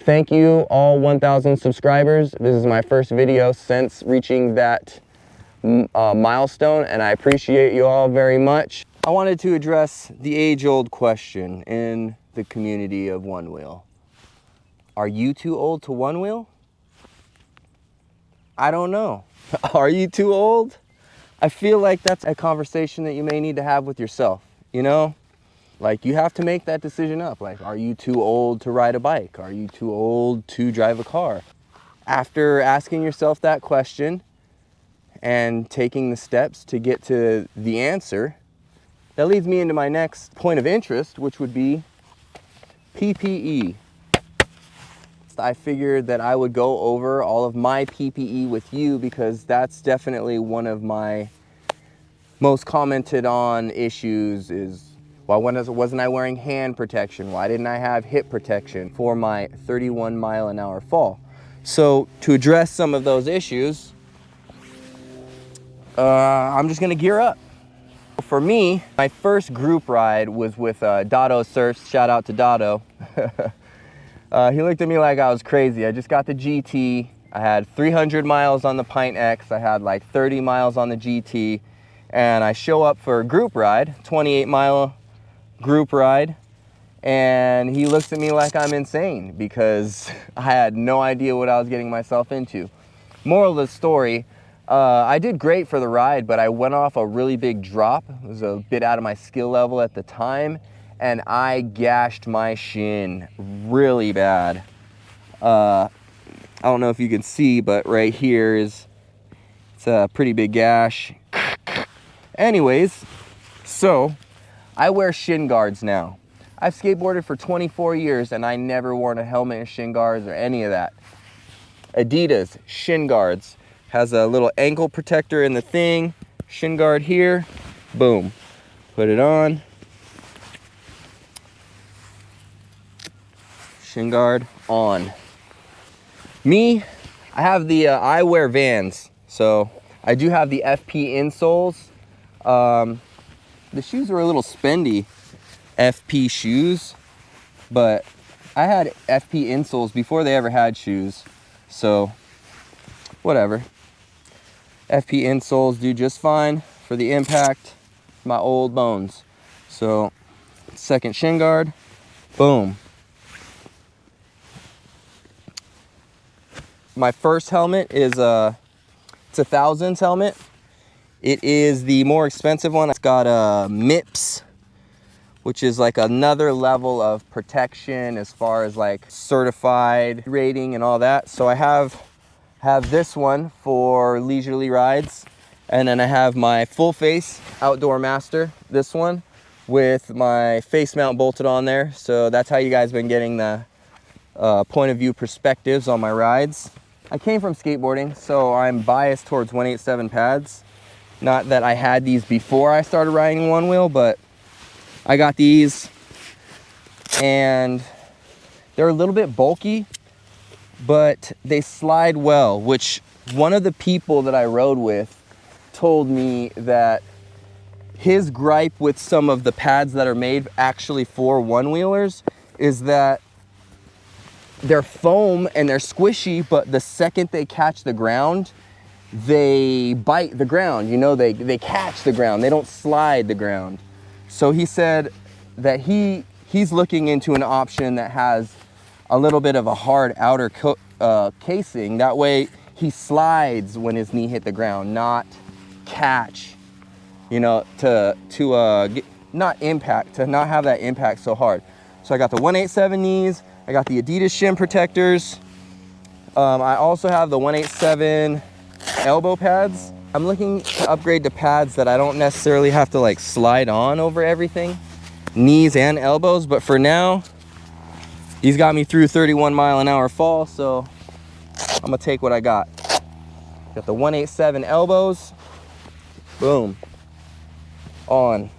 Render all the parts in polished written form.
Thank you all 1,000 subscribers. This is my first video since reaching that milestone, and I appreciate you all very much. I wanted to address the age-old question in the community of Onewheel. Are you too old to Onewheel? I don't know. Are you too old? I feel like that's a conversation that you may need to have with yourself, you know? Like, you have to make that decision up. Like, are you too old to ride a bike? Are you too old to drive a car? After asking yourself that question and taking the steps to get to the answer, that leads me into my next point of interest, which would be PPE. I figured that I would go over all of my PPE with you because that's definitely one of my most commented on issues is, why wasn't I wearing hand protection? Why didn't I have hip protection for my 31-mile-an-hour fall? So to address some of those issues, I'm just gonna gear up. For me, my first group ride was with Dotto Surfs. Shout out to Dotto. He looked at me like I was crazy. I just got the GT. I had 300 miles on the Pint X. I had like 30 miles on the GT. And I show up for a group ride, 28-mile group ride. And he looks at me like I'm insane because I had no idea what I was getting myself into. Moral of the story, I did great for the ride, but I went off a really big drop. It was a bit out of my skill level at the time. And I gashed my shin really bad. I don't know if you can see, but right here it's a pretty big gash. Anyways, so I wear shin guards now. I've skateboarded for 24 years and I never worn a helmet and shin guards or any of that. Adidas shin guards has a little ankle protector in the thing. Shin guard here, boom, put it on. Shin guard on. Me, I have the, I wear Vans, so I do have the FP insoles. The shoes are a little spendy, FP shoes, but I had FP insoles before they ever had shoes, so whatever. FP insoles do just fine for the impact, my old bones. So, second shin guard, boom. My first helmet is it's a Thousands helmet. It is the more expensive one. It's got a MIPS, which is like another level of protection as far as like certified rating and all that. So I have this one for leisurely rides, and then I have my full face Outdoor Master, this one with my face mount bolted on there. So that's how you guys been getting the point of view perspectives on my rides. I came from skateboarding, so I'm biased towards 187 pads. Not that I had these before I started riding Onewheel, but I got these and they're a little bit bulky, but they slide well, which one of the people that I rode with told me that his gripe with some of the pads that are made actually for one-wheelers is that they're foam and they're squishy, but the second they catch the ground, they bite the ground. You know, they catch the ground. They don't slide the ground. So he said that he's looking into an option that has a little bit of a hard outer casing. That way he slides when his knee hit the ground, not catch, you know, to not impact, to not have that impact so hard. So I got the 187 knees. I got the Adidas shin protectors. I also have the 187 elbow pads. I'm looking to upgrade to pads that I don't necessarily have to like slide on over everything, knees and elbows, but for now, these got me through 31-mile-an-hour fall, so I'm gonna take what I got. Got the 187 elbows, boom, on.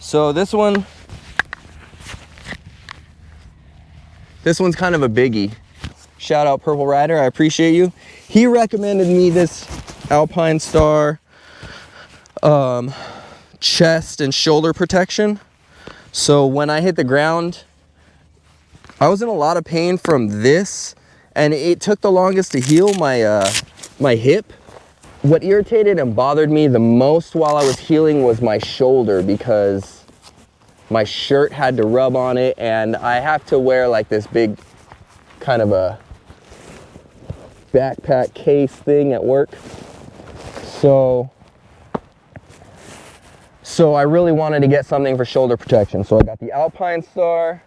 So this one's kind of a biggie. Shout out Purple Rider, I appreciate you. He recommended me this Alpine Star chest and shoulder protection. So when I hit the ground, I was in a lot of pain from this, and it took the longest to heal my my hip. What irritated and bothered me the most while I was healing was my shoulder, because my shirt had to rub on it, and I have to wear like this big kind of a backpack case thing at work. So I really wanted to get something for shoulder protection. So I got the Alpine Star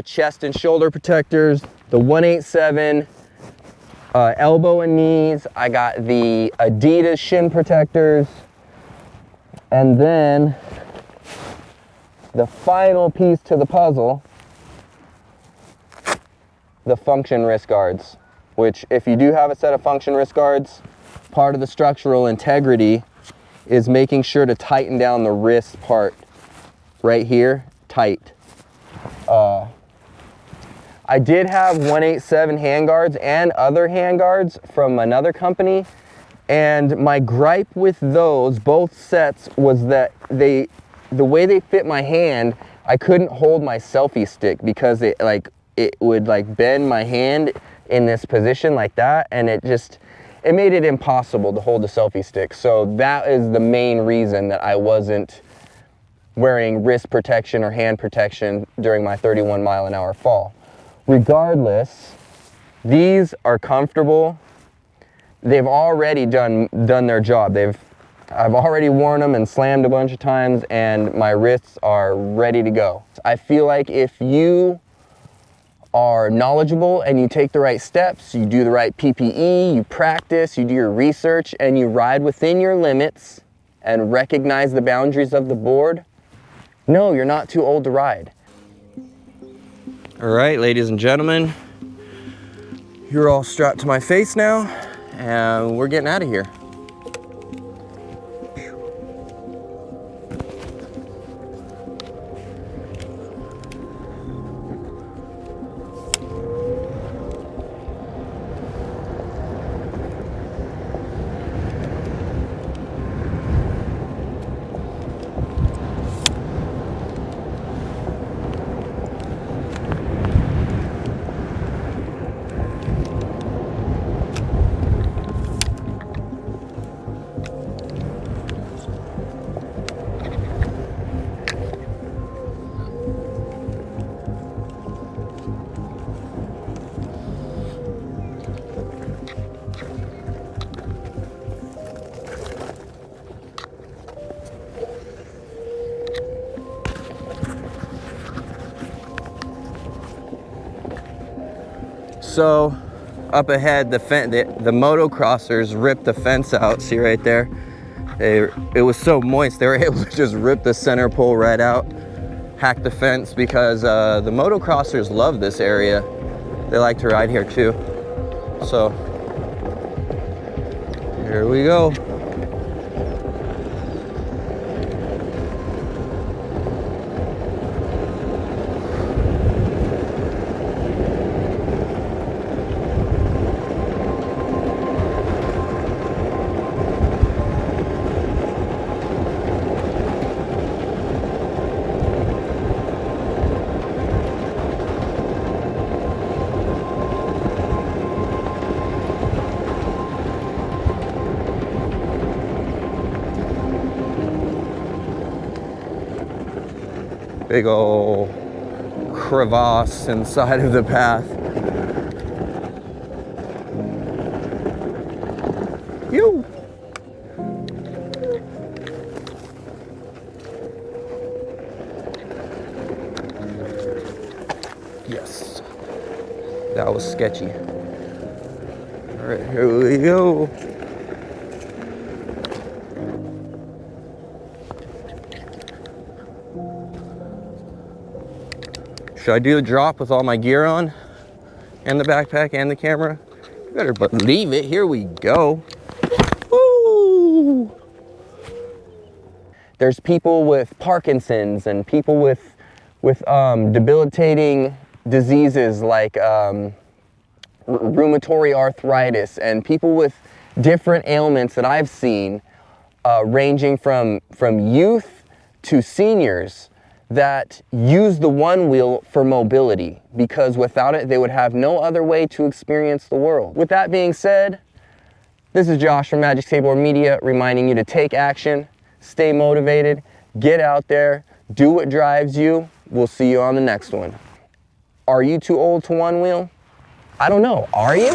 chest and shoulder protectors, the 187 elbow and knees. I got the Adidas shin protectors, and then the final piece to the puzzle, the function wrist guards, which if you do have a set of function wrist guards, part of the structural integrity is making sure to tighten down the wrist part right here, tight. I did have 187 handguards and other handguards from another company, and my gripe with those, both sets, was that the way they fit my hand, I couldn't hold my selfie stick because it would like bend my hand in this position like that, and it made it impossible to hold the selfie stick. So that is the main reason that I wasn't wearing wrist protection or hand protection during my 31-mile-an-hour fall. Regardless, these are comfortable. They've already done their job. I've already worn them and slammed a bunch of times, and my wrists are ready to go. I feel like if you are knowledgeable and you take the right steps, you do the right PPE, you practice, you do your research, and you ride within your limits and recognize the boundaries of the board, no, you're not too old to ride. All right, ladies and gentlemen, you're all strapped to my face now, and we're getting out of here. So up ahead, the motocrossers ripped the fence out. See right there? It was so moist, they were able to just rip the center pole right out, hack the fence, because the motocrossers love this area. They like to ride here too. So here we go. Big old crevasse inside of the path. Yo! Yes. That was sketchy. All right, here we go. Should I do the drop with all my gear on? And the backpack and the camera? You better believe it. Here we go. Woo! There's people with Parkinson's and people with debilitating diseases like rheumatoid arthritis, and people with different ailments that I've seen, ranging from youth to seniors, that use the Onewheel for mobility, because without it, they would have no other way to experience the world. With that being said, this is Josh from Magic Skateboard Media reminding you to take action, stay motivated, get out there, do what drives you. We'll see you on the next one. Are you too old to Onewheel? I don't know, are you?